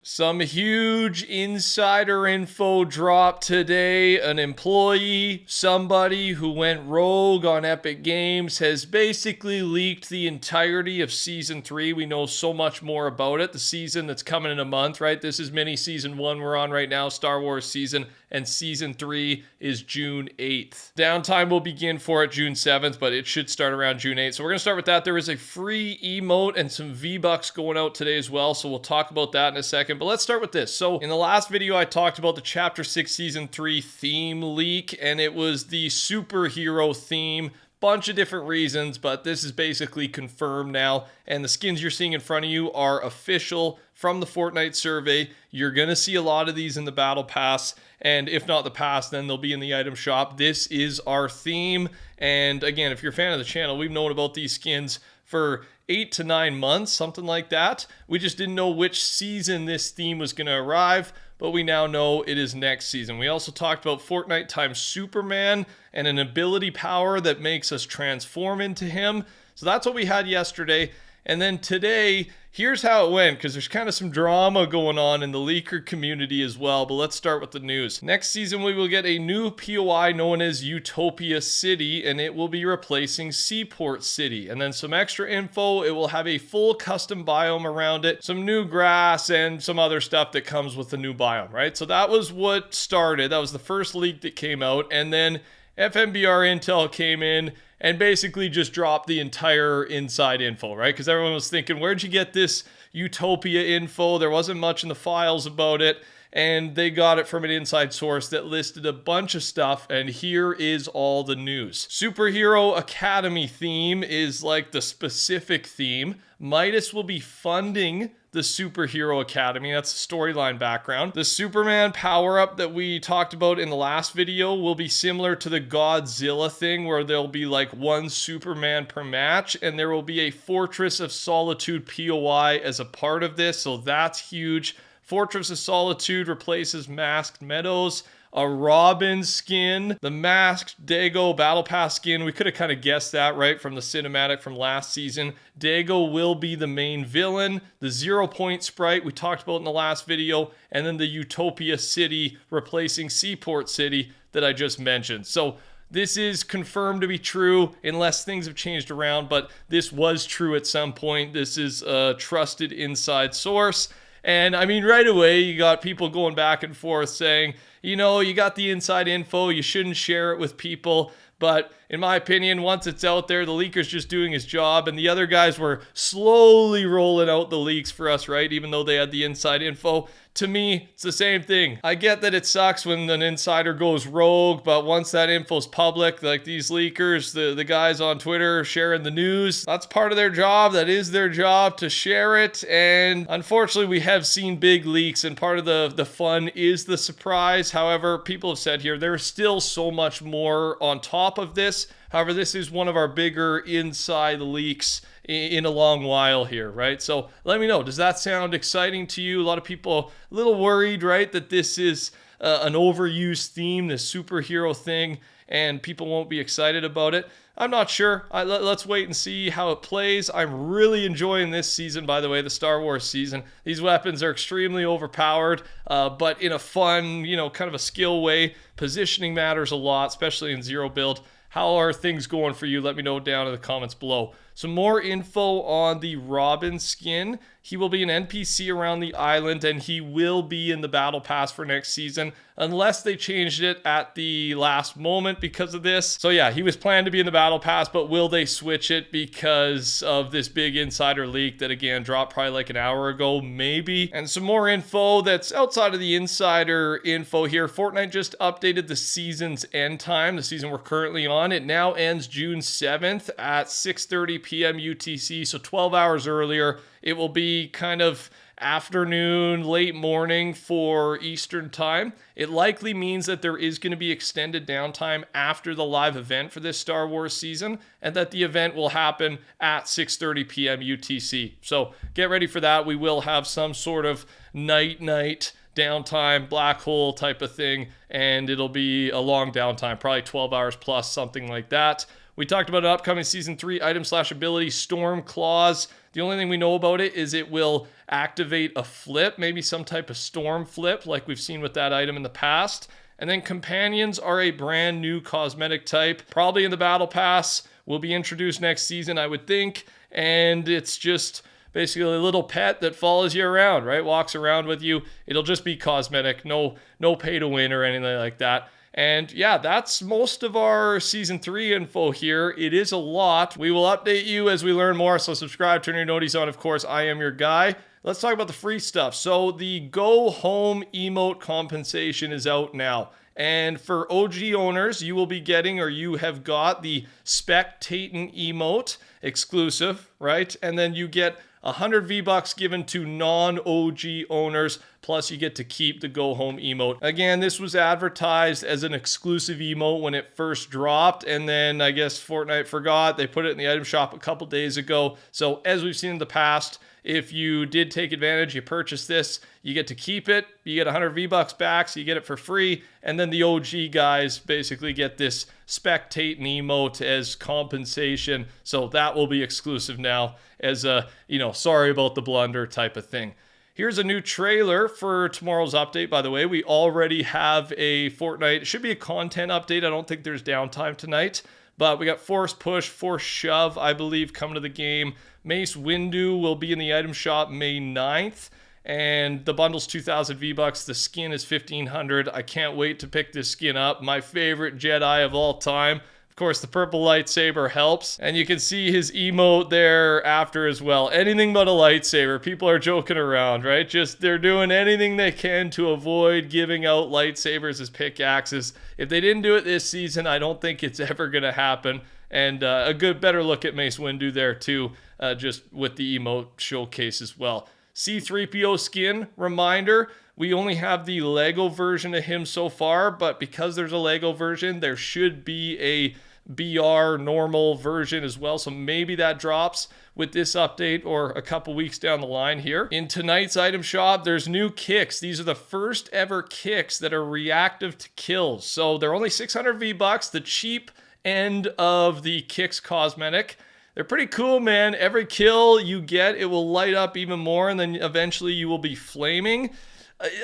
Some huge insider info dropped today. An employee, somebody who went rogue on Epic Games, has basically leaked the entirety of Season 3. We know so much more about it. The season that's coming in a month, right? This is mini Season 1 we're on right now, Star Wars season, and Season 3 is June 8th. Downtime will begin for it June 7th, but it should start around June 8th. So we're going to start with that. There is a free emote and some V-Bucks going out today as well, so we'll talk about that in a second. But let's start with this. So in the last video, I talked about the Chapter 6 Season 3 theme leak, and it was the superhero theme. Bunch of different reasons, but this is basically confirmed now, and the skins you're seeing in front of you are official from the Fortnite survey. You're gonna see a lot of these in the battle pass, and if not the pass, then they'll be in the item shop. This is our theme, and again, if you're a fan of the channel, we've known about these skins for 8 to 9 months, something like that. We just didn't know which season this theme was gonna arrive, but we now know it is next season. We also talked about Fortnite times Superman and an ability power that makes us transform into him. So that's what we had yesterday. And then today, here's how it went, because there's kind of some drama going on in the leaker community as well. But let's start with the news. Next season, we will get a new POI known as Utopia City, and it will be replacing Seaport City. And then some extra info, it will have a full custom biome around it, some new grass, and some other stuff that comes with the new biome, right? So that was what started. That was the first leak that came out. And then FMBR Intel came in and basically just dropped the entire inside info, right? Because everyone was thinking, where'd you get this Utopia info? There wasn't much in the files about it, and they got it from an inside source that listed a bunch of stuff, and here is all the news. Superhero Academy theme is like the specific theme. Midas will be funding the Superhero Academy. That's the storyline background. The Superman power-up that we talked about in the last video will be similar to the Godzilla thing, where there'll be like one Superman per match, and there will be a Fortress of Solitude POI as a part of this, so that's huge. Fortress of Solitude replaces Masked Meadows. A Robin skin, the Masked Dago Battle Pass skin. We could have kind of guessed that, right, from the cinematic from last season. Dago will be the main villain. The 0 Point sprite we talked about in the last video, and then the Utopia City replacing Seaport City that I just mentioned. So this is confirmed to be true unless things have changed around, but this was true at some point. This is a trusted inside source. And I mean, right away, you got people going back and forth saying, you know, you got the inside info, you shouldn't share it with people. But in my opinion, once it's out there, the leaker's just doing his job, and the other guys were slowly rolling out the leaks for us, right? Even though they had the inside info. To me, it's the same thing. I get that it sucks when an insider goes rogue, but once that info's public, like these leakers, the guys on Twitter sharing the news, that's part of their job. That is their job to share it. And unfortunately, we have seen big leaks, and part of the fun is the surprise. However, people have said here, there's still so much more on top of this. However, this is one of our bigger inside leaks in a long while here, right? So let me know, does that sound exciting to you? A lot of people a little worried, right, that this is an overused theme, this superhero thing, and people won't be excited about it. I'm not sure. Let's wait and see how it plays. I'm really enjoying this season, by the way, the Star Wars season. These weapons are extremely overpowered, but in a fun, you know, kind of a skill way. Positioning matters a lot, especially in zero build. How are things going for you? Let me know down in the comments below. Some more info on the Robin skin. He will be an NPC around the island, and he will be in the Battle Pass for next season, unless they changed it at the last moment because of this. So yeah, he was planned to be in the Battle Pass, but will they switch it because of this big insider leak that, again, dropped probably like an hour ago, maybe? And some more info that's outside of the insider info here. Fortnite just updated the season's end time, the season we're currently on. It now ends June 7th at 6:30 p.m. UTC, so 12 hours earlier. It will be kind of afternoon, late morning for Eastern time. It likely means that there is going to be extended downtime after the live event for this Star Wars season, and that the event will happen at 6:30 p.m. UTC. So get ready for that. We will have some sort of night downtime, black hole type of thing, and it'll be a long downtime, probably 12 hours plus, something like that. We talked about an upcoming Season 3 item/ability, Storm Claws. The only thing we know about it is it will activate a flip, maybe some type of storm flip like we've seen with that item in the past. And then companions are a brand new cosmetic type, probably in the battle pass, will be introduced next season, I would think. And it's just basically a little pet that follows you around, right? Walks around with you. It'll just be cosmetic, no pay to win or anything like that. And yeah, that's most of our Season 3 info here. It is a lot. We will update you as we learn more, so subscribe, turn your noties on. Of course, I am your guy. Let's talk about the free stuff. So the Go Home emote compensation is out now. And for OG owners, you will be getting, or you have got, the Spectating emote exclusive, right? And then you get 100 V-Bucks given to non-OG owners, plus you get to keep the Go Home emote. Again, this was advertised as an exclusive emote when it first dropped, and then I guess Fortnite forgot. They put it in the item shop a couple days ago. So as we've seen in the past, if you did take advantage, you purchase this, you get to keep it, you get 100 V-Bucks back, so you get it for free, and then the OG guys basically get this Spectating emote as compensation, so that will be exclusive now as a, sorry about the blunder type of thing. Here's a new trailer for tomorrow's update, by the way. We already have a Fortnite, it should be a content update, I don't think there's downtime tonight. But we got Force Push, Force Shove, I believe, coming to the game. Mace Windu will be in the item shop May 9th. And the bundle's 2,000 V-Bucks. The skin is 1,500. I can't wait to pick this skin up. My favorite Jedi of all time. Of course, the purple lightsaber helps. And you can see his emote there after as well. Anything but a lightsaber. People are joking around, right? Just they're doing anything they can to avoid giving out lightsabers as pickaxes. If they didn't do it this season, I don't think it's ever going to happen. And a better look at Mace Windu there too, just with the emote showcase as well. C-3PO skin, reminder, we only have the Lego version of him so far, but because there's a Lego version, there should be a BR normal version as well, so maybe that drops with this update or a couple weeks down the line here. In tonight's item shop, there's new kicks. These are the first ever kicks that are reactive to kills, so they're only 600 V-Bucks, the cheap end of the kicks cosmetic. They're pretty cool, man. Every kill you get, it will light up even more, and then eventually you will be flaming.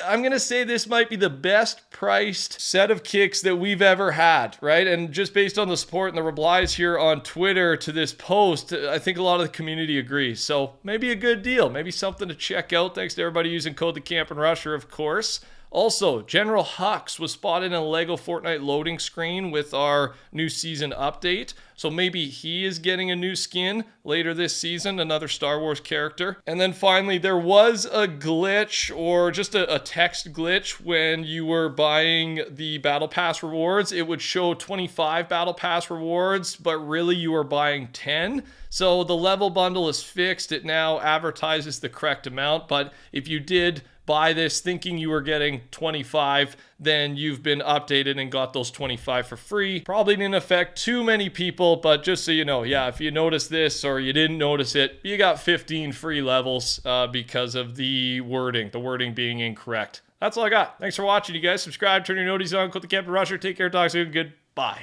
I'm going to say this might be the best priced set of kicks that we've ever had, right? And just based on the support and the replies here on Twitter to this post, I think a lot of the community agrees. So maybe a good deal, maybe something to check out. Thanks to everybody using code TheCampingRusher, of course. Also, General Hux was spotted in a Lego Fortnite loading screen with our new season update. So maybe he is getting a new skin later this season, another Star Wars character. And then finally, there was a glitch, or just a text glitch, when you were buying the Battle Pass rewards. It would show 25 Battle Pass rewards, but really you were buying 10. So the level bundle is fixed. It now advertises the correct amount, but if you did buy this thinking you were getting 25, then you've been updated and got those 25 for free. Probably didn't affect too many people, but just so you know, yeah, if you noticed this or you didn't notice it, you got 15 free levels because of the wording being incorrect. That's all I got. Thanks for watching, you guys. Subscribe, turn your noties on, click the TheCampingRusher. Take care, talk soon, goodbye.